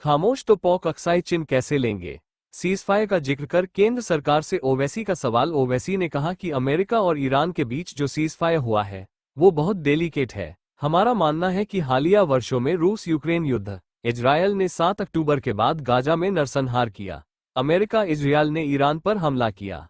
खामोश तो पौक अक्साई चिन कैसे लेंगे। सीजफायर का जिक्र कर केंद्र सरकार से ओवैसी का सवाल। ओवैसी ने कहा कि अमेरिका और ईरान के बीच जो सीजफायर हुआ है वो बहुत डेलिकेट है। हमारा मानना है कि हालिया वर्षों में रूस यूक्रेन युद्ध, इजरायल ने 7 अक्टूबर के बाद गाजा में नरसंहार किया, अमेरिका इजरायल ने ईरान पर हमला किया।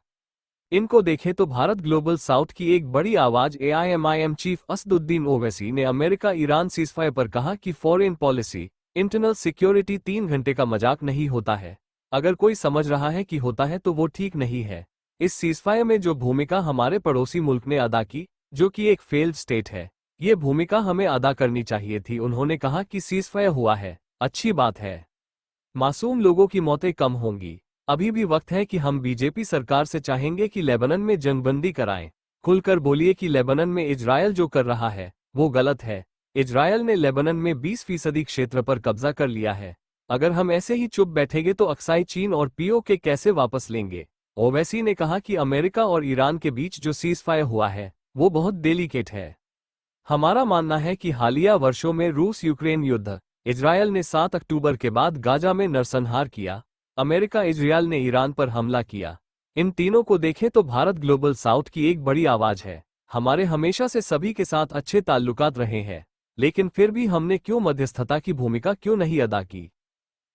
इनको देखें तो भारत ग्लोबल साउथ की एक बड़ी आवाज। एआईएमआईएम चीफ असदुद्दीन ओवैसी ने अमेरिका ईरान सीजफायर पर कहा कि फॉरेन पॉलिसी, इंटरनल सिक्योरिटी 3 घंटे का मजाक नहीं होता है। अगर कोई समझ रहा है कि होता है तो वो ठीक नहीं है। इस सीजफायर में जो भूमिका हमारे पड़ोसी मुल्क ने अदा की, जो कि एक फेल्ड स्टेट है, ये भूमिका हमें अदा करनी चाहिए थी। उन्होंने कहा कि सीजफायर हुआ है, अच्छी बात है, मासूम लोगों की मौतें कम होंगी। अभी भी वक्त है कि हम बीजेपी सरकार से चाहेंगे कि लेबनान में जंगबंदी कराएं। खुलकर बोलिए कि लेबनान में इजरायल जो कर रहा है वो गलत है। इजरायल ने लेबनान में 20% क्षेत्र पर कब्जा कर लिया है। अगर हम ऐसे ही चुप बैठेंगे तो अक्साई चीन और पीओके कैसे वापस लेंगे। ओवैसी ने कहा कि अमेरिका और ईरान के बीच जो सीजफायर हुआ है वो बहुत डेलिकेट है। हमारा मानना है कि हालिया वर्षों में रूस यूक्रेन युद्ध, इजरायल ने 7 अक्टूबर के बाद गाजा में नरसंहार किया, अमेरिका इजरायल ने ईरान पर हमला किया। इन तीनों को देखें तो भारत ग्लोबल साउथ की एक बड़ी आवाज है। हमारे हमेशा से सभी के साथ अच्छे ताल्लुकात रहे हैं, लेकिन फिर भी हमने क्यों मध्यस्थता की भूमिका क्यों नहीं अदा की।